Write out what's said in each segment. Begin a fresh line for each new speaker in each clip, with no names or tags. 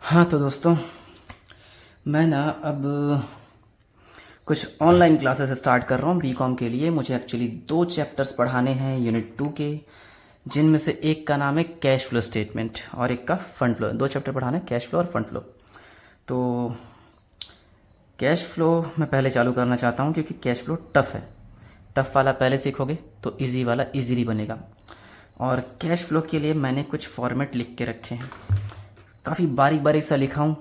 हाँ तो दोस्तों, मैं ना अब कुछ ऑनलाइन क्लासेस स्टार्ट कर रहा हूँ बीकॉम के लिए। मुझे एक्चुअली 2 चैप्टर्स पढ़ाने हैं यूनिट 2 के, जिनमें से एक का नाम है कैश फ्लो स्टेटमेंट और एक का फंड फ्लो। 2 चैप्टर पढ़ाने हैं, कैश फ्लो और फंड फ्लो। तो कैश फ्लो मैं पहले चालू करना चाहता हूँ क्योंकि कैश फ्लो टफ़ है। टफ़ वाला पहले सीखोगे तो इजी वाला इजीली बनेगा। और कैश फ्लो के लिए मैंने कुछ फॉर्मेट लिख के रखे हैं, काफ़ी बारीक बारीक सा लिखा हूँ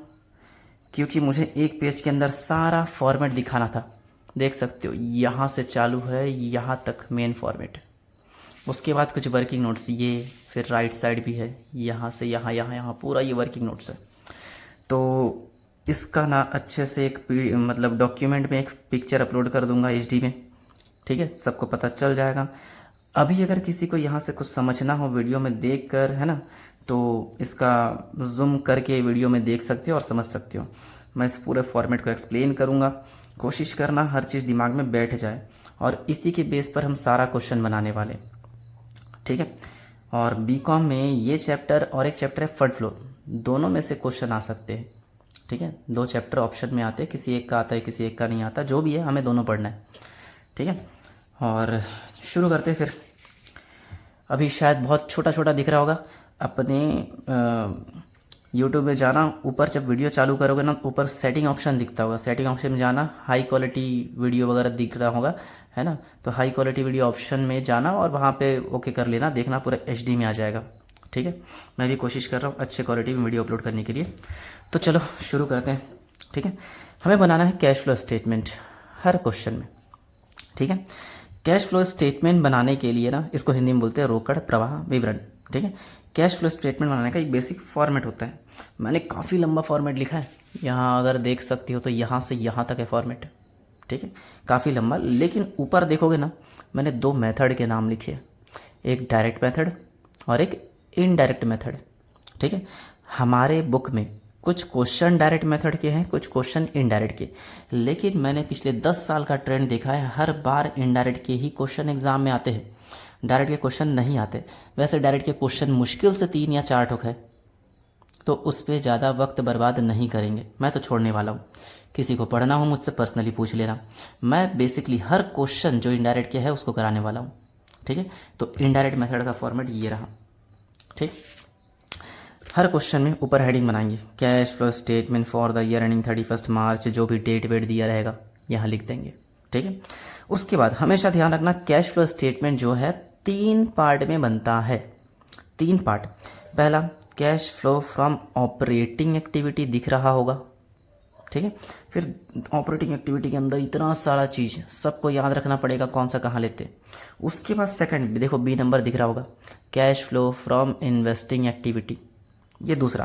क्योंकि मुझे एक पेज के अंदर सारा फॉर्मेट दिखाना था। देख सकते हो यहाँ से चालू है यहाँ तक मेन फॉर्मेट, उसके बाद कुछ वर्किंग नोट्स, ये फिर राइट साइड भी है, यहाँ से यहाँ यहाँ यहाँ पूरा ये वर्किंग नोट्स है। तो इसका ना अच्छे से एक मतलब डॉक्यूमेंट में एक पिक्चर अपलोड कर दूंगा एचडी में, ठीक है, सबको पता चल जाएगा। अभी अगर किसी को यहाँ से कुछ समझना हो वीडियो में देख कर, है ना, तो इसका जूम करके वीडियो में देख सकते हो और समझ सकते हो। मैं इस पूरे फॉर्मेट को एक्सप्लेन करूँगा, कोशिश करना हर चीज़ दिमाग में बैठ जाए और इसी के बेस पर हम सारा क्वेश्चन बनाने वाले, ठीक है। और बीकॉम में ये चैप्टर और एक चैप्टर है फंड फ्लो, दोनों में से क्वेश्चन आ सकते हैं, ठीक है। 2 चैप्टर ऑप्शन में आते हैं, किसी एक का आता है किसी एक का नहीं आता, जो भी है हमें दोनों पढ़ना है, ठीक है। और शुरू करते हैं फिर। अभी शायद बहुत छोटा छोटा दिख रहा होगा, अपने यूट्यूब में जाना, ऊपर जब वीडियो चालू करोगे ना ऊपर सेटिंग ऑप्शन दिखता होगा, सेटिंग ऑप्शन में जाना, हाई क्वालिटी वीडियो वगैरह दिख रहा होगा, है ना, तो हाई क्वालिटी वीडियो ऑप्शन में जाना और वहाँ पे ओके कर लेना, देखना पूरा एचडी में आ जाएगा, ठीक है। मैं भी कोशिश कर रहा हूँ अच्छे क्वालिटी में वीडियो अपलोड करने के लिए। तो चलो शुरू करते हैं, ठीक है। हमें बनाना है कैश फ्लो स्टेटमेंट हर क्वेश्चन में, ठीक है। कैश फ्लो स्टेटमेंट बनाने के लिए ना, इसको हिंदी में बोलते हैं रोकड़ प्रवाह विवरण, ठीक है। कैश फ्लो स्टेटमेंट बनाने का एक बेसिक फॉर्मेट होता है। मैंने काफ़ी लंबा फॉर्मेट लिखा है, यहाँ अगर देख सकती हो तो यहाँ से यहाँ तक है फॉर्मेट, ठीक है, काफ़ी लंबा। लेकिन ऊपर देखोगे ना मैंने 2 मेथड के नाम लिखे हैं, एक डायरेक्ट मेथड और एक इनडायरेक्ट मेथड, ठीक है। हमारे बुक में कुछ क्वेश्चन डायरेक्ट मेथड के हैं, कुछ क्वेश्चन इनडायरेक्ट के, लेकिन मैंने पिछले 10 साल का ट्रेंड देखा है, हर बार इनडायरेक्ट के ही क्वेश्चन एग्जाम में आते हैं, डायरेक्ट के क्वेश्चन नहीं आते। वैसे डायरेक्ट के क्वेश्चन मुश्किल से 3 या 4 ठोक है, तो उस पर ज़्यादा वक्त बर्बाद नहीं करेंगे, मैं तो छोड़ने वाला हूँ। किसी को पढ़ना हो मुझसे पर्सनली पूछ लेना, मैं बेसिकली हर क्वेश्चन जो इनडायरेक्ट के है उसको कराने वाला हूँ, ठीक है। तो इनडायरेक्ट मेथड का फॉर्मेट ये रहा, ठीक। हर क्वेश्चन में ऊपर हेडिंग बनाएंगे, cash flow statement for the year ending 31 मार्च, जो भी डेट वेट दिया रहेगा यहाँ लिख देंगे, ठीक है। उसके बाद हमेशा ध्यान रखना कैश फ्लो स्टेटमेंट जो है 3 पार्ट में बनता है, 3 पार्ट। पहला cash flow from operating activity दिख रहा होगा, ठीक है। फिर ऑपरेटिंग एक्टिविटी के अंदर इतना सारा चीज़ सबको याद रखना पड़ेगा कौन सा कहाँ लेते। उसके बाद सेकंड देखो बी नंबर दिख रहा होगा, cash flow from investing activity, ये दूसरा।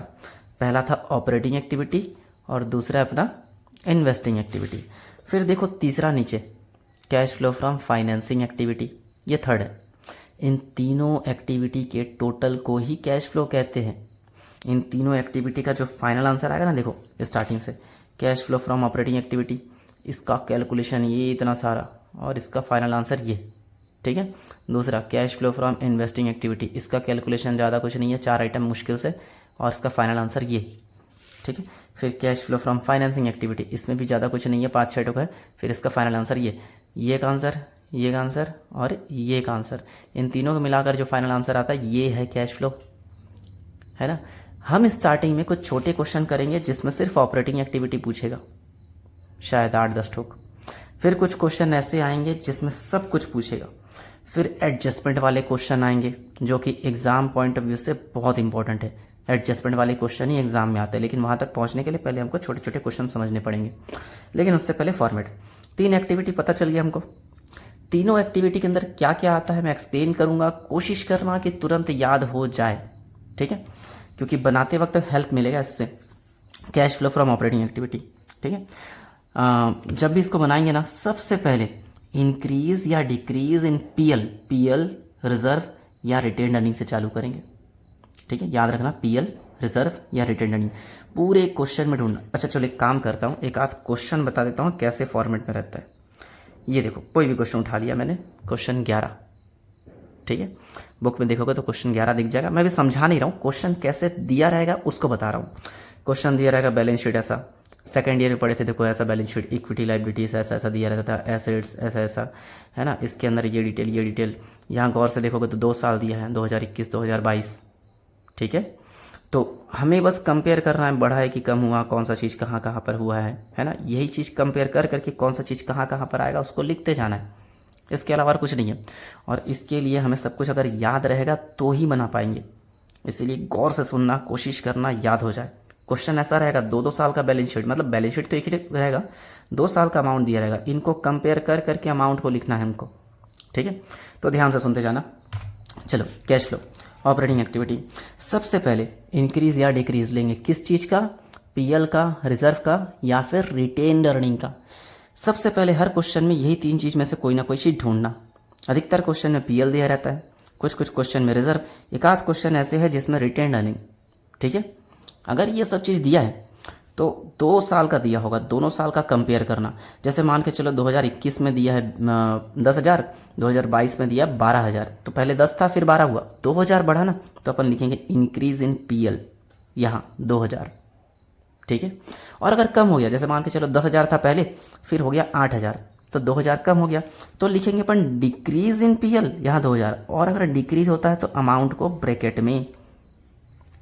पहला था ऑपरेटिंग एक्टिविटी और दूसरा अपना इन्वेस्टिंग एक्टिविटी। फिर देखो तीसरा नीचे cash flow from financing activity, ये थर्ड है। इन तीनों एक्टिविटी के टोटल को ही कैश फ्लो कहते हैं। इन तीनों एक्टिविटी का जो फाइनल आंसर आएगा ना, देखो स्टार्टिंग से cash flow from operating activity, इसका कैलकुलेशन ये इतना सारा और इसका फाइनल आंसर ये, ठीक है। दूसरा cash flow from investing activity, इसका कैलकुलेशन ज़्यादा कुछ नहीं है, 4 आइटम मुश्किल से, और इसका फाइनल आंसर ये, ठीक है। फिर cash flow from financing activity, इसमें भी ज़्यादा कुछ नहीं है, 5-6 टुक है, फिर इसका फाइनल आंसर ये एक आंसर, ये एक आंसर और ये एक आंसर। इन तीनों को मिलाकर जो फाइनल आंसर आता है ये है कैश फ्लो, है ना। हम स्टार्टिंग में कुछ छोटे क्वेश्चन करेंगे जिसमें सिर्फ ऑपरेटिंग एक्टिविटी पूछेगा, शायद 8-10 ठोक। फिर कुछ क्वेश्चन ऐसे आएंगे जिसमें सब कुछ पूछेगा। फिर एडजस्टमेंट वाले क्वेश्चन आएंगे जो कि एग्ज़ाम पॉइंट ऑफ व्यू से बहुत इंपॉर्टेंट है। एडजस्टमेंट वाले क्वेश्चन ही एग्जाम में आते हैं, लेकिन वहाँ तक पहुँचने के लिए पहले हमको छोटे छोटे क्वेश्चन समझने पड़ेंगे। लेकिन उससे पहले फॉर्मेट, 3 एक्टिविटी पता चल गया हमको। तीनों एक्टिविटी के अंदर क्या क्या आता है मैं एक्सप्लेन करूँगा, कोशिश करना कि तुरंत याद हो जाए, ठीक है, क्योंकि बनाते वक्त हेल्प मिलेगा इससे। Cash flow from operating activity, ठीक है। जब भी इसको बनाएंगे ना, सबसे पहले इंक्रीज या डिक्रीज इन पीएल रिजर्व या रिटेन अर्निंग से चालू करेंगे, ठीक है। याद रखना पीएल रिजर्व या रिटेन अर्निंग पूरे क्वेश्चन में ढूंढना। अच्छा चलो एक काम करता हूँ, एक आध क्वेश्चन बता देता हूँ कैसे फॉर्मेट में रहता है। ये देखो कोई भी क्वेश्चन उठा लिया मैंने, क्वेश्चन 11, ठीक है। बुक में देखोगे तो क्वेश्चन 11 दिख जाएगा। मैं भी समझा नहीं रहा हूँ, क्वेश्चन कैसे दिया रहेगा उसको बता रहा हूँ। क्वेश्चन दिया रहेगा बैलेंस शीट ऐसा, सेकेंड ईयर में पढ़े थे देखो ऐसा बैलेंस शीट, इक्विटी लाइबिलिटीज ऐसा ऐसा दिया रहता था, एसेट्स ऐसा ऐसा, है ना, इसके अंदर ये डिटेल। यहाँ गौर से देखोगे तो 2 साल दिया है, 2021 2022, ठीक है। तो हमें बस कंपेयर करना है बढ़ा है कि कम हुआ, कौन सा चीज़ कहाँ कहाँ पर हुआ है ना, यही चीज़ कंपेयर कर करके कौन सा चीज़ कहाँ कहाँ पर आएगा उसको लिखते जाना है, इसके अलावा और कुछ नहीं है। और इसके लिए हमें सब कुछ अगर याद रहेगा तो ही बना पाएंगे, इसीलिए गौर से सुनना, कोशिश करना याद हो जाए। क्वेश्चन ऐसा रहेगा 2-2 साल का बैलेंस शीट, मतलब बैलेंस शीट तो एक ही रहेगा, 2 साल का अमाउंट दिया रहेगा, इनको कंपेयर कर करके अमाउंट को लिखना है हमको, ठीक है। तो ध्यान से सुनते जाना। चलो कैश फ्लो, ऑपरेटिंग एक्टिविटी, सबसे पहले इंक्रीज या डिक्रीज लेंगे, किस चीज़ का, पीएल का, रिजर्व का या फिर रिटेन्ड अर्निंग का। सबसे पहले हर क्वेश्चन में यही 3 चीज़ में से कोई ना कोई चीज़ ढूंढना। अधिकतर क्वेश्चन में पीएल दिया रहता है, कुछ कुछ क्वेश्चन में रिजर्व, एक आध क्वेश्चन ऐसे है जिसमें रिटेन्ड अर्निंग, ठीक है। अगर ये सब चीज़ दिया है तो 2 साल का दिया होगा, दोनों साल का कंपेयर करना। जैसे मान के चलो 2021 में दिया है 10,000, 2022 में दिया 12,000, तो पहले 10 था फिर 12 हुआ, 2,000 बढ़ा ना, तो अपन लिखेंगे इंक्रीज इन पीएल यहाँ 2,000, ठीक है। और अगर कम हो गया, जैसे मान के चलो 10,000 था पहले, फिर हो गया 8,000, तो 2,000 कम हो गया, तो लिखेंगे अपन डिक्रीज इन पीएल यहाँ 2,000। और अगर डिक्रीज होता है तो अमाउंट को ब्रैकेट में,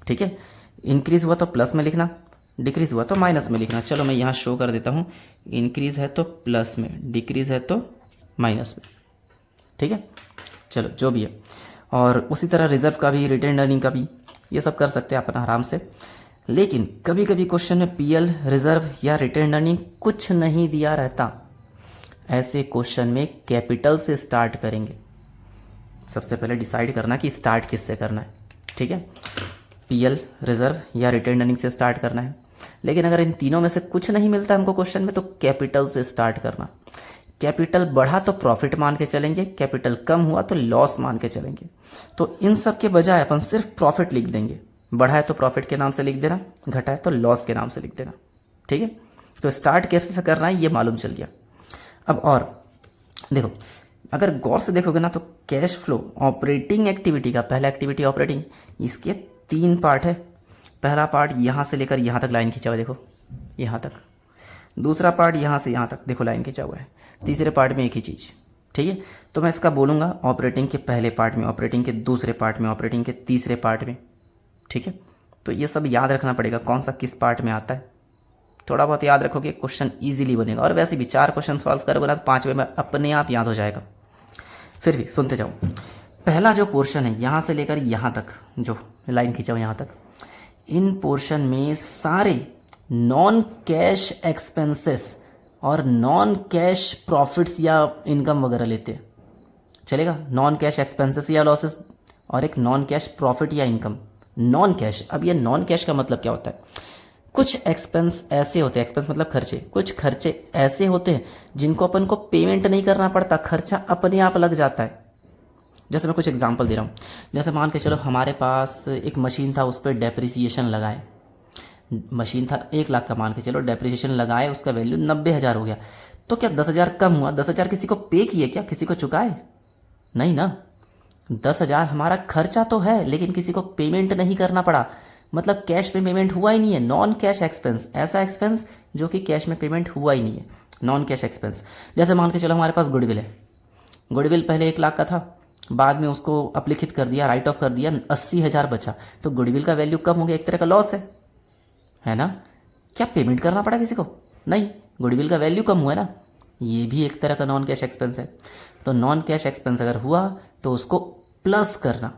ठीक है। इंक्रीज हुआ तो प्लस में लिखना, डिक्रीज हुआ तो माइनस में लिखना। चलो मैं यहाँ शो कर देता हूँ, इंक्रीज है तो प्लस में, डिक्रीज है तो माइनस में, ठीक है। चलो जो भी है, और उसी तरह रिजर्व का भी, रिटेन अर्निंग का भी, ये सब कर सकते हैं अपन आराम से। लेकिन कभी कभी क्वेश्चन में पीएल, रिजर्व या रिटेन अर्निंग कुछ नहीं दिया रहता, ऐसे क्वेश्चन में कैपिटल से स्टार्ट करेंगे। सबसे पहले डिसाइड करना कि स्टार्ट किससे करना है, ठीक है, पीएल, रिजर्व या रिटेन अर्निंग से स्टार्ट करना है। लेकिन अगर इन तीनों में से कुछ नहीं मिलता हमको क्वेश्चन में, तो कैपिटल से स्टार्ट करना। कैपिटल बढ़ा तो प्रॉफिट मान के चलेंगे, कैपिटल कम हुआ तो लॉस मान के चलेंगे। तो इन सब के बजाय अपन सिर्फ प्रॉफिट लिख देंगे, बढ़ा है तो प्रॉफिट के नाम से लिख देना, घटा है तो लॉस के नाम से लिख देना, ठीक है। तो स्टार्ट कैसे करना है ये मालूम चल गया। अब और देखो, अगर गौर से देखोगे ना तो कैश फ्लो ऑपरेटिंग एक्टिविटी का, पहला एक्टिविटी ऑपरेटिंग, इसके 3 पार्ट है। पहला पार्ट यहाँ से लेकर यहाँ तक लाइन खींचा हुआ है, देखो यहाँ तक। दूसरा पार्ट यहाँ से यहाँ तक, देखो लाइन खींचा हुआ है। तीसरे पार्ट में एक ही चीज़, ठीक है। तो मैं इसका बोलूँगा ऑपरेटिंग के पहले पार्ट में, ऑपरेटिंग के दूसरे पार्ट में, ऑपरेटिंग के तीसरे पार्ट में, ठीक है। तो ये सब याद रखना पड़ेगा कौन सा किस पार्ट में आता है। थोड़ा बहुत याद रखोगे क्वेश्चन ईजिली बनेगा। और वैसे भी 4 क्वेश्चन सॉल्व करोगे ना तो 5वें में अपने आप याद हो जाएगा। फिर भी सुनते जाओ। पहला जो पोर्शन है यहाँ से लेकर यहाँ तक, जो लाइन खींचा हुआ यहाँ तक, इन पोर्शन में सारे नॉन कैश एक्सपेंसेस और नॉन कैश प्रॉफिट्स या इनकम वगैरह लेते हैं, चलेगा। नॉन कैश एक्सपेंसेस या लॉसेस और एक नॉन कैश प्रॉफिट या इनकम। नॉन कैश, अब ये नॉन कैश का मतलब क्या होता है, कुछ एक्सपेंस ऐसे होते हैं, एक्सपेंस मतलब खर्चे, कुछ खर्चे ऐसे होते हैं जिनको अपन को पेमेंट नहीं करना पड़ता, खर्चा अपने आप लग जाता है। जैसे मैं कुछ एग्जांपल दे रहा हूँ, जैसे मान के चलो हमारे पास एक मशीन था, उस पर डेप्रिसिएशन लगाए, मशीन था 1 लाख का, मान के चलो डेप्रिसिएशन लगाए, उसका वैल्यू 90,000 हो गया, तो क्या 10,000 कम हुआ? 10,000 किसी को पे किए क्या, किसी को चुकाए? नहीं ना। 10,000 हमारा खर्चा तो है लेकिन किसी को पेमेंट नहीं करना पड़ा, मतलब कैश में पेमेंट हुआ ही नहीं है। नॉन कैश एक्सपेंस, ऐसा एक्सपेंस जो कि कैश में पेमेंट हुआ ही नहीं है, नॉन कैश एक्सपेंस। जैसे मान के चलो हमारे पास गुडविल है, गुडविल पहले 1 लाख का था, बाद में उसको अपलिखित कर दिया, राइट ऑफ कर दिया, 80,000 बचा, तो गुडविल का वैल्यू कम हो गया, एक तरह का लॉस है ना। क्या पेमेंट करना पड़ा किसी को? नहीं, गुडविल का वैल्यू कम हुआ है ना, ये भी एक तरह का नॉन कैश एक्सपेंस है। तो नॉन कैश एक्सपेंस अगर हुआ तो उसको प्लस करना,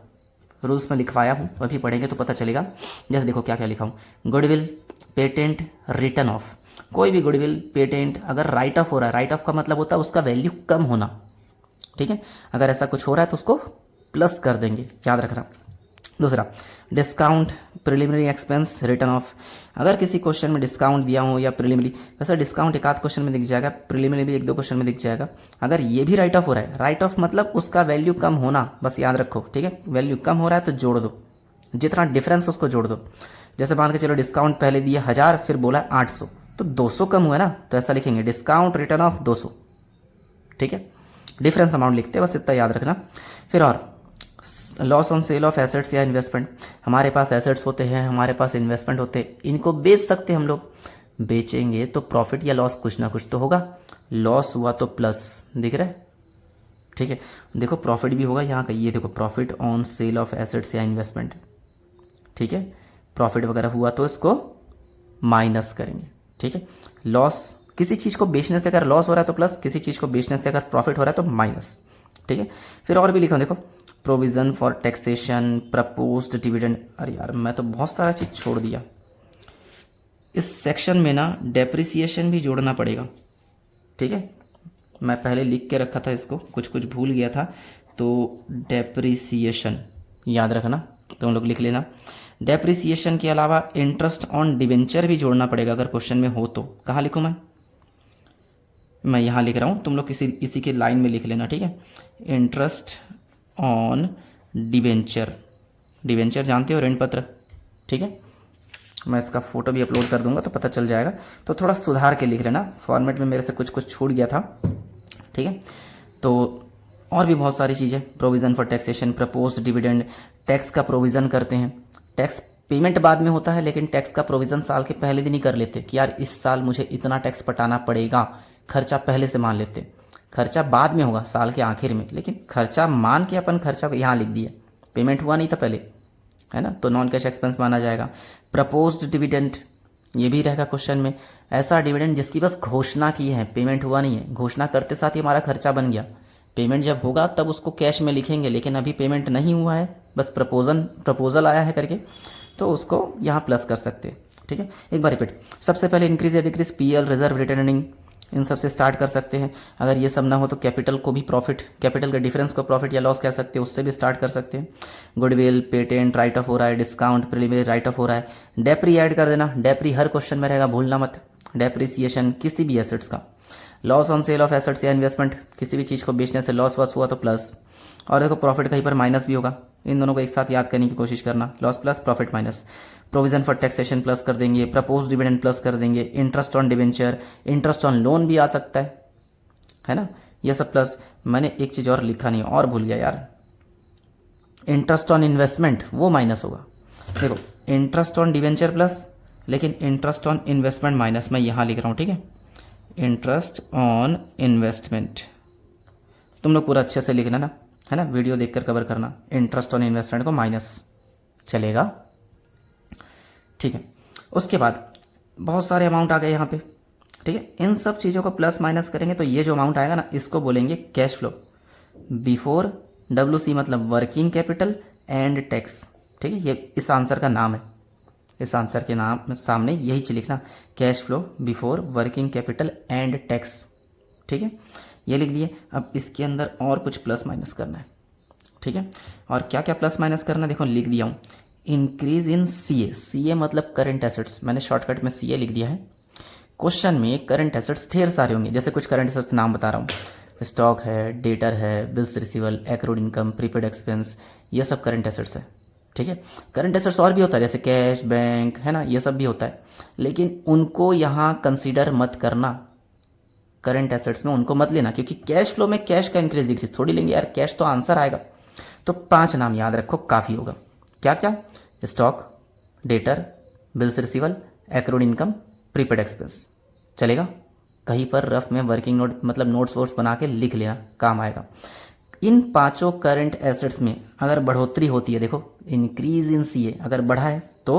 रूल्स में लिखवाया हूँ, अभी पढ़ेंगे तो पता चलेगा। जैसे देखो क्या क्या लिखा हूँ, गुडविल, पेटेंट, रिटर्न ऑफ। कोई भी गुडविल, पेटेंट अगर राइट ऑफ हो रहा है, राइट ऑफ का मतलब होता है उसका वैल्यू कम होना, ठीक है। अगर ऐसा कुछ हो रहा है तो उसको प्लस कर देंगे, याद रखना। दूसरा, discount, preliminary expense, return of. अगर किसी क्वेश्चन में डिस्काउंट दिया हो या प्रिलिमिनरी, वैसे डिस्काउंट एक आध क्वेश्चन में दिख जाएगा, प्रिलिमिनरी भी 1-2 क्वेश्चन में दिख जाएगा। अगर ये भी राइट ऑफ हो रहा है, राइट ऑफ मतलब उसका वैल्यू कम होना, बस याद रखो, ठीक है। वैल्यू कम हो रहा है तो जोड़ दो, जितना डिफरेंस उसको जोड़ दो। जैसे मान के चलो डिस्काउंट पहले दिया 1000, फिर बोला 800, तो 200 कम हुआ ना, तो ऐसा लिखेंगे डिस्काउंट रिटर्न ऑफ 200, ठीक है। डिफरेंस अमाउंट लिखते हैं, बस इतना याद रखना। फिर और loss on sale of assets या इन्वेस्टमेंट, हमारे पास एसेट्स होते हैं, हमारे पास इन्वेस्टमेंट होते हैं, इनको बेच सकते हैं हम लोग, बेचेंगे तो प्रॉफिट या लॉस कुछ ना कुछ तो होगा, लॉस हुआ तो प्लस, दिख रहा है, ठीक है। देखो प्रॉफिट भी होगा यहाँ का, ये देखो profit on sale of assets या इन्वेस्टमेंट, ठीक है, प्रॉफिट वगैरह हुआ तो इसको माइनस करेंगे, ठीक है। लॉस, किसी चीज़ को बेचने से अगर लॉस हो रहा है तो प्लस, किसी चीज़ को बेचने से अगर प्रॉफिट हो रहा है तो माइनस, ठीक है। फिर और भी लिखा देखो, provision for taxation, proposed dividend, अरे यार मैं तो बहुत सारा चीज़ छोड़ दिया, इस सेक्शन में ना डेप्रिसिएशन भी जोड़ना पड़ेगा, ठीक है। मैं पहले लिख के रखा था इसको, कुछ कुछ भूल गया था, तो डेप्रिसिएशन याद रखना, तो हम लोग लिख लेना। डेप्रिसिएशन के अलावा इंटरेस्ट ऑन डिवेंचर भी जोड़ना पड़ेगा अगर क्वेश्चन में हो तो। कहाँ लिखूँ मैं यहाँ लिख रहा हूँ, तुम लोग इसी के लाइन में लिख लेना, ठीक है। इंटरेस्ट ऑन डिवेंचर, डिवेंचर जानते हो, ऋण पत्र, ठीक है। मैं इसका फ़ोटो भी अपलोड कर दूंगा तो पता चल जाएगा, तो थोड़ा सुधार के लिख लेना, फॉर्मेट में मेरे से कुछ कुछ छूट गया था, ठीक है। तो और भी बहुत सारी चीज़ें, provision for taxation, propose dividend, tax का प्रोविज़न करते हैं, टैक्स पेमेंट बाद में होता है लेकिन टैक्स का प्रोविज़न साल के पहले दिन ही कर लेते कि यार इस साल मुझे इतना टैक्स पटाना पड़ेगा, खर्चा पहले से मान लेते, खर्चा बाद में होगा साल के आखिर में, लेकिन खर्चा मान के अपन खर्चा को यहाँ लिख दिया, पेमेंट हुआ नहीं था पहले, है ना, तो नॉन कैश एक्सपेंस माना जाएगा। प्रपोज्ड डिविडेंड, ये भी रहेगा क्वेश्चन में, ऐसा डिविडेंड जिसकी बस घोषणा की है, पेमेंट हुआ नहीं है, घोषणा करते साथ ही हमारा खर्चा बन गया, पेमेंट जब होगा तब उसको कैश में लिखेंगे, लेकिन अभी पेमेंट नहीं हुआ है, बस प्रपोजल आया है करके, तो उसको यहाँ प्लस कर सकते हैं, ठीक है। एक बार रिपीट, सबसे पहले इंक्रीज या डिक्रीज, पीएल, रिजर्व, रिटर्निंग, इन सब से स्टार्ट कर सकते हैं। अगर ये सब ना हो तो कैपिटल को भी प्रॉफिट, कैपिटल के डिफरेंस को प्रॉफिट या लॉस कह सकते हैं, उससे भी स्टार्ट कर सकते हैं। गुडविल, पेटेंट राइट ऑफ हो रहा है, डिस्काउंट, प्रीलिमिनरी राइट ऑफ हो रहा है, डेप्री ऐड कर देना, डेप्री हर क्वेश्चन में रहेगा, भूलना मत, डेप्रिसिएशन किसी भी एसेट्स का, loss on sale of assets या इन्वेस्टमेंट, किसी भी चीज़ को बेचने से लॉस वॉस हुआ तो प्लस, और देखो प्रॉफिट कहीं पर माइनस भी होगा, इन दोनों को एक साथ याद करने की कोशिश करना, loss plus profit minus, provision for taxation plus कर देंगे, प्रपोज डिविडेंड प्लस कर देंगे, interest on debenture, interest on loan भी आ सकता है ना, ये सब प्लस। मैंने एक चीज़ और लिखा नहीं और भूल गया यार, इंटरेस्ट ऑन इन्वेस्टमेंट वो माइनस होगा, देखो इंटरेस्ट ऑन डिवेंचर प्लस, लेकिन इंटरेस्ट ऑन इन्वेस्टमेंट माइनस, मैं यहाँ लिख रहा हूँ, ठीक है, इंटरेस्ट ऑन इन्वेस्टमेंट, तुम लोग पूरा अच्छे से लिखना ना, है ना, वीडियो देखकर कवर करना, इंटरेस्ट ऑन इन्वेस्टमेंट को माइनस चलेगा, ठीक है। उसके बाद बहुत सारे अमाउंट आ गए यहाँ पे, ठीक है, इन सब चीज़ों को प्लस माइनस करेंगे तो ये जो अमाउंट आएगा ना, इसको बोलेंगे कैश फ्लो बिफोर WC, मतलब वर्किंग कैपिटल एंड टैक्स, ठीक है, ये इस आंसर का नाम है, इस आंसर के नाम सामने यही चीज लिखना, cash flow before working capital and tax, ठीक है, ये लिख दिए। अब इसके अंदर और कुछ प्लस माइनस करना है, ठीक है, और क्या क्या प्लस माइनस करना है देखो लिख दिया हूँ, इंक्रीज इन CA मतलब करंट एसेट्स, मैंने शॉर्टकट में CA लिख दिया है। क्वेश्चन में करंट एसेट्स ढेर सारे होंगे, जैसे कुछ करंट एसेट्स नाम बता रहा हूँ, स्टॉक है, डेटर है, bills रिसीवल, accrued income, prepaid expense, ये सब करंट एसेट्स है, ठीक है। करंट एसेट्स और भी होता है जैसे कैश, बैंक, है ना, ये सब भी होता है, लेकिन उनको यहाँ कंसीडर मत करना, करंट एसेट्स में उनको मत लेना, क्योंकि कैश फ्लो में कैश का इंक्रीज डिक्रीज थोड़ी लेंगे यार, कैश तो आंसर आएगा। तो 5 नाम याद रखो काफ़ी होगा, क्या क्या, stock, debtor, bills रिसीवल, accrued income, prepaid expense, चलेगा। कहीं पर रफ में वर्किंग नोट मतलब नोट्स वोट्स बना के लिख लेना, काम आएगा। इन 5 करंट एसेट्स में अगर बढ़ोतरी होती है, देखो इंक्रीज इन CA अगर बढ़ा है तो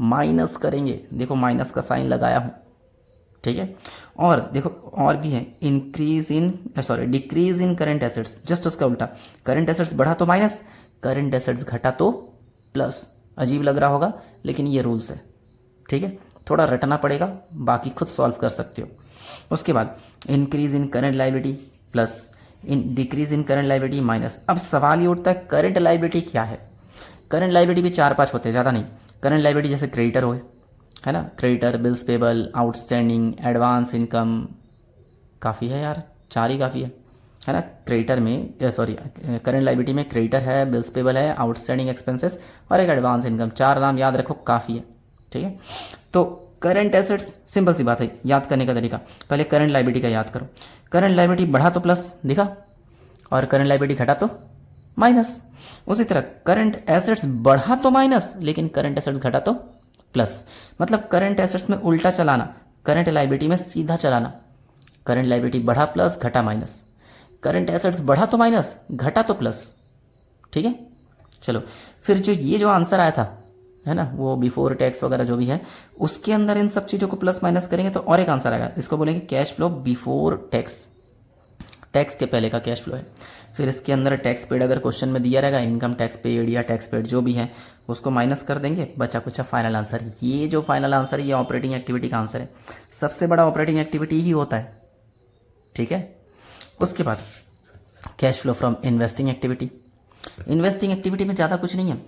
माइनस करेंगे, देखो माइनस का साइन लगाया हूँ, ठीक है। और देखो और भी है, decrease in current assets, just उसका उल्टा, करंट एसेट्स बढ़ा तो माइनस, करंट एसेट्स घटा तो प्लस। अजीब लग रहा होगा लेकिन ये रूल्स है, ठीक है, थोड़ा रटना पड़ेगा, बाकी खुद सॉल्व कर सकते हो। उसके बाद increase in current liability plus, in decrease in current liability minus. अब सवाल ये उठता है करंट लायबिलिटी क्या है। करंट लायबिलिटी भी 4-5 होते हैं, ज़्यादा नहीं। करंट लायबिलिटी जैसे क्रेडिटर हो गए, है ना, creditor, bills payable, outstanding, advance income, काफ़ी है यार, 4 ही काफ़ी है ना। क्रेडिटर में करंट लायबिलिटी में क्रेडिटर है, बिल्स पेबल है, आउटस्टैंडिंग एक्सपेंसेस और एक एडवांस इनकम, 4 नाम याद रखो, काफ़ी है, ठीक है। तो करंट एसेट्स सिंपल सी बात है, याद करने का तरीका, पहले करंट लायबिलिटी का याद करो। करंट लायबिलिटी बढ़ा तो प्लस दिखा और करंट लायबिलिटी घटा तो माइनस। उसी तरह करंट एसेट्स बढ़ा तो माइनस, लेकिन करंट एसेट्स घटा तो प्लस। मतलब करंट एसेट्स में उल्टा चलाना, करंट लायबिलिटी में सीधा चलाना। करंट लायबिलिटी बढ़ा प्लस, घटा माइनस। करंट एसेट्स बढ़ा तो माइनस, घटा तो प्लस। ठीक है, चलो फिर जो आंसर आया था है ना, वो बिफोर टैक्स वगैरह जो भी है, उसके अंदर इन सब चीज़ों को प्लस माइनस करेंगे तो और एक आंसर आएगा। इसको बोलेंगे cash flow before tax, tax के पहले का कैश फ्लो है। फिर इसके अंदर टैक्स पेड अगर क्वेश्चन में दिया रहेगा, इनकम टैक्स पेड या टैक्स पेड जो भी है उसको माइनस कर देंगे, बचा कुचा फाइनल आंसर। ये जो फाइनल आंसर है ये ऑपरेटिंग एक्टिविटी का आंसर है। सबसे बड़ा ऑपरेटिंग एक्टिविटी ही होता है। ठीक है, उसके बाद cash flow from investing activity. Investing activity में ज़्यादा कुछ नहीं है।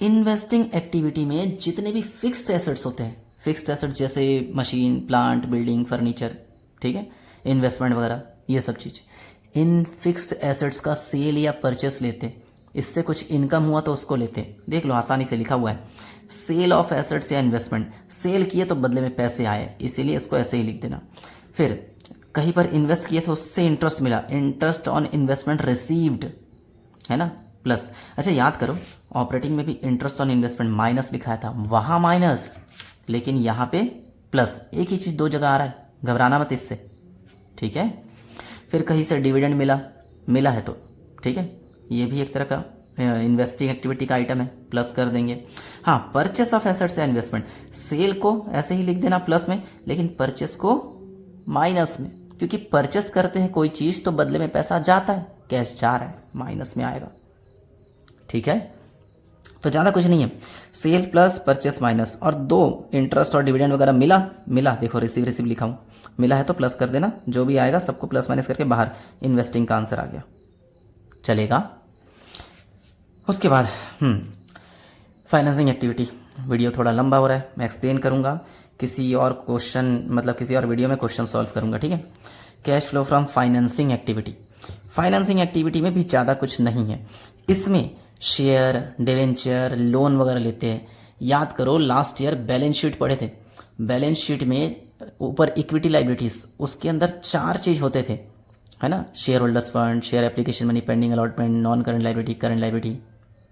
इन्वेस्टिंग एक्टिविटी में जितने भी फिक्स्ड एसेट्स होते हैं, फिक्स्ड एसेट्स जैसे मशीन, प्लांट, बिल्डिंग, फर्नीचर, ठीक है, इन्वेस्टमेंट वगैरह, ये सब चीज़, इन फिक्स्ड एसेट्स का सेल या परचेस लेते, इससे कुछ इनकम हुआ तो उसको लेते। देख लो आसानी से लिखा हुआ है, सेल ऑफ एसेट्स या इन्वेस्टमेंट, सेल किए तो बदले में पैसे आए, इसीलिए इसको ऐसे ही लिख देना। फिर कहीं पर इन्वेस्ट किए तो उससे इंटरेस्ट मिला, इंटरेस्ट ऑन इन्वेस्टमेंट रिसीव्ड, है ना, प्लस। अच्छा याद करो, ऑपरेटिंग में भी इंटरेस्ट ऑन इन्वेस्टमेंट माइनस लिखा था, वहाँ माइनस, लेकिन यहाँ पे प्लस। एक ही चीज़ दो जगह आ रहा है, घबराना मत इससे। ठीक है, फिर कहीं से डिविडेंड मिला है तो ठीक है, ये भी एक तरह का इन्वेस्टिंग एक्टिविटी का आइटम है, प्लस कर देंगे। हाँ, परचेस ऑफ एसेट्स या इन्वेस्टमेंट, सेल को ऐसे ही लिख देना प्लस में, लेकिन परचेस को माइनस में, क्योंकि परचेस करते हैं कोई चीज़ तो बदले में पैसा जाता है, कैश जा रहा है, माइनस में आएगा। ठीक है, तो ज़्यादा कुछ नहीं है, सेल प्लस परचेस माइनस, और दो इंटरेस्ट और डिविडेंड वगैरह मिला, देखो रिसीव लिखा हूँ, मिला है तो प्लस कर देना, जो भी आएगा सबको प्लस माइनस करके बाहर इन्वेस्टिंग का आंसर आ गया, चलेगा। उसके बाद फाइनेंसिंग एक्टिविटी, वीडियो थोड़ा लंबा हो रहा है, मैं एक्सप्लेन करूँगा किसी और क्वेश्चन, मतलब किसी और वीडियो में क्वेश्चन सॉल्व करूँगा। ठीक है, cash flow from financing activity. Financing activity में भी ज़्यादा कुछ नहीं है, इसमें शेयर, डिवेंचर, लोन वगैरह लेते हैं। याद करो लास्ट ईयर बैलेंस शीट पढ़े थे, बैलेंस शीट में ऊपर इक्विटी लाइबिलिटीज़, उसके अंदर 4 चीज़ होते थे, है ना, share holders fund, share application money, pending allotment, non current liability, current liability.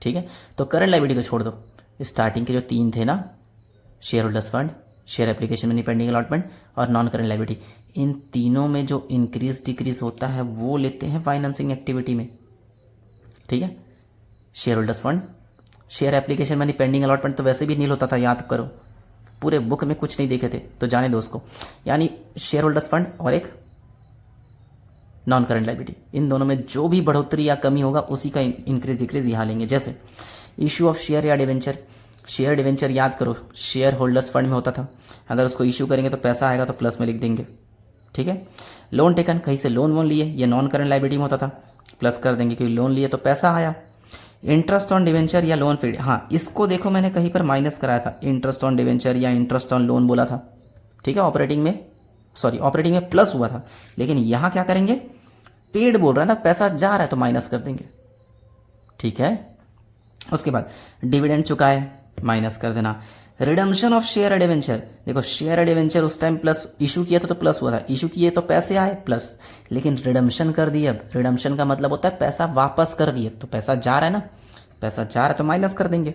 ठीक है, तो करंट लाइबिलिटी को छोड़ दो, स्टार्टिंग के जो 3 थे ना, share holders fund, share application money, pending allotment और नॉन करंट लाइबिलिटी, इन तीनों में जो इंक्रीज डिक्रीज होता है वो लेते हैं फाइनेंसिंग एक्टिविटी में। ठीक है, share holders fund, share application money, pending allotment तो वैसे भी नील होता था, याद करो, पूरे बुक में कुछ नहीं देखे थे तो जाने दो उसको। यानी शेयर होल्डर्स फंड और एक नॉन करंट लाइबिलिटी, इन दोनों में जो भी बढ़ोतरी या कमी होगा उसी का इंक्रीज डिक्रीज यहाँ लेंगे। जैसे इशू ऑफ शेयर या डिवेंचर, शेयर डिवेंचर याद करो शेयर होल्डर्स फंड में होता था, अगर उसको इशू करेंगे तो पैसा आएगा तो प्लस में लिख देंगे। ठीक है, लोन टेकन, कहीं से लोन वोन लिए, ये नॉन करंट लाइबिलिटी में होता था, प्लस कर देंगे क्योंकि लोन लिए तो पैसा आया। इंटरेस्ट ऑन डिवेंचर या लोन पेड, हाँ इसको देखो मैंने कहीं पर माइनस कराया था, इंटरेस्ट ऑन डिवेंचर या इंटरेस्ट ऑन लोन बोला था। ठीक है, ऑपरेटिंग में प्लस हुआ था, लेकिन यहाँ क्या करेंगे, पेड बोल रहा है ना, पैसा जा रहा है तो माइनस कर देंगे। ठीक है, उसके बाद डिविडेंड चुकाए, माइनस कर देना। रिडम्पशन ऑफ शेयर डिवेंचर, देखो शेयर डिवेंचर उस टाइम प्लस इशू किया था तो प्लस हुआ था, इशू किए तो पैसे आए प्लस, लेकिन रिडम्पशन कर दिए, अब रिडम्पशन का मतलब होता है पैसा वापस कर दिए, तो पैसा जा रहा है ना, पैसा जा रहा है तो माइनस कर देंगे।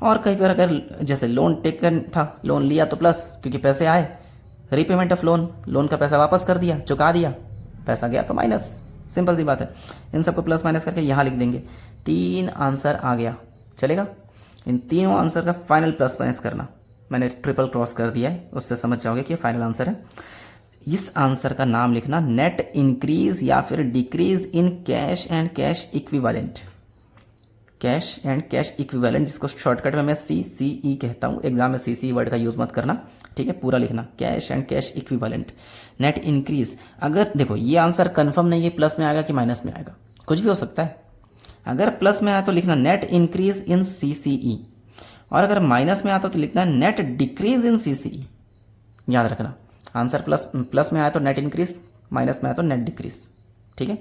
और कहीं पर अगर जैसे लोन टेकन था, लोन लिया तो प्लस क्योंकि पैसे आए, रीपेमेंट ऑफ लोन, लोन का पैसा वापस कर दिया, चुका दिया, पैसा गया तो माइनस, सिंपल सी बात है। इन सबको प्लस माइनस करके यहाँ लिख देंगे, 3 आंसर आ गया, चलेगा। इन तीनों आंसर का फाइनल प्लस माइनस करना, मैंने ट्रिपल क्रॉस कर दिया है, उससे समझ जाओगे कि फाइनल आंसर है। इस आंसर का नाम लिखना नेट इंक्रीज या फिर decrease in cash and cash equivalent, cash and cash equivalent, जिसको शॉर्टकट में मैं CCE कहता हूँ, एग्जाम में CCE वर्ड का यूज़ मत करना। ठीक है, पूरा लिखना cash and cash equivalent, net increase. अगर देखो ये आंसर कंफर्म नहीं है प्लस में आएगा कि माइनस में आएगा, कुछ भी हो सकता है। अगर प्लस में आया तो लिखना नेट इंक्रीज इन CCE, और अगर माइनस में आता तो लिखना नेट डिक्रीज इन CCE। याद रखना, आंसर प्लस में आया तो नेट इंक्रीज, माइनस में आया तो नेट डिक्रीज। ठीक है,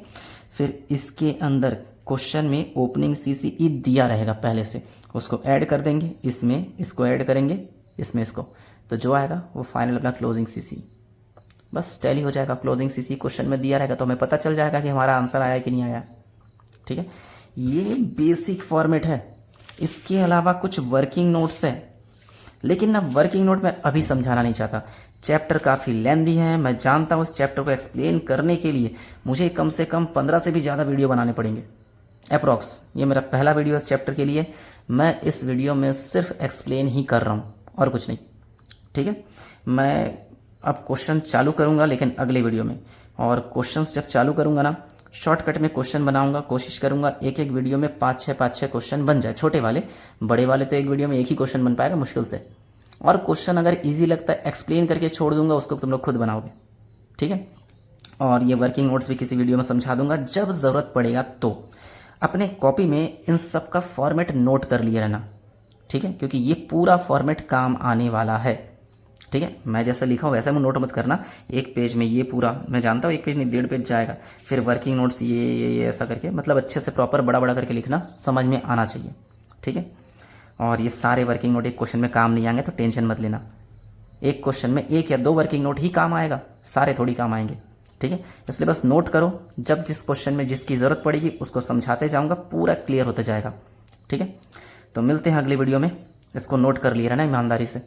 फिर इसके अंदर क्वेश्चन में ओपनिंग CCE दिया रहेगा पहले से, उसको ऐड कर देंगे, इसमें इसको ऐड करेंगे, इसमें इसको, तो जो आएगा वो फाइनल अपना क्लोजिंग CCE, बस टैली हो जाएगा। क्लोजिंग CCE क्वेश्चन में दिया रहेगा तो हमें पता चल जाएगा कि हमारा आंसर आया कि नहीं आया। ठीक है, ये बेसिक फॉर्मेट है। इसके अलावा कुछ वर्किंग नोट्स है, लेकिन ना वर्किंग नोट मैं अभी समझाना नहीं चाहता। चैप्टर काफ़ी लेंदी है, मैं जानता हूँ। इस चैप्टर को एक्सप्लेन करने के लिए मुझे कम से कम 15 से भी ज़्यादा वीडियो बनाने पड़ेंगे अप्रॉक्स। ये मेरा पहला वीडियो इस चैप्टर के लिए। मैं इस वीडियो में सिर्फ एक्सप्लेन ही कर रहा हूँ और कुछ नहीं, ठीक है। मैं अब क्वेश्चन चालू करूँगा लेकिन अगले वीडियो में, और क्वेश्चंस जब चालू करूँगा ना, शॉर्टकट में क्वेश्चन बनाऊंगा। कोशिश करूँगा एक एक वीडियो में 5-6 क्वेश्चन बन जाए, छोटे वाले। बड़े वाले तो एक वीडियो में एक ही क्वेश्चन बन पाएगा मुश्किल से। और क्वेश्चन अगर इजी लगता है एक्सप्लेन करके छोड़ दूंगा, उसको तुम लोग खुद बनाओगे, ठीक है। और ये वर्किंग नोट्स भी किसी वीडियो में समझा दूंगा जब ज़रूरत पड़ेगा। तो अपने कॉपी में इन सब का फॉर्मेट नोट कर लिए रहना, ठीक है, क्योंकि ये पूरा फॉर्मेट काम आने वाला है, ठीक है। मैं जैसा लिखा हूँ वैसा मैं नोट मत करना। एक पेज में ये पूरा, मैं जानता हूँ एक पेज नहीं 1.5 पेज जाएगा। फिर वर्किंग नोट्स ये ऐसा करके, मतलब अच्छे से प्रॉपर बड़ा बड़ा करके लिखना, समझ में आना चाहिए, ठीक है। और ये सारे वर्किंग नोट एक क्वेश्चन में काम नहीं आएंगे, तो टेंशन मत लेना। एक क्वेश्चन में 1 या 2 वर्किंग नोट ही काम आएगा, सारे थोड़ी काम आएंगे, ठीक है। इसलिए बस नोट करो, जब जिस क्वेश्चन में जिसकी ज़रूरत पड़ेगी उसको समझाते जाऊँगा, पूरा क्लियर होता जाएगा, ठीक है। तो मिलते हैं अगले वीडियो में। इसको नोट कर लिए रहना ईमानदारी से।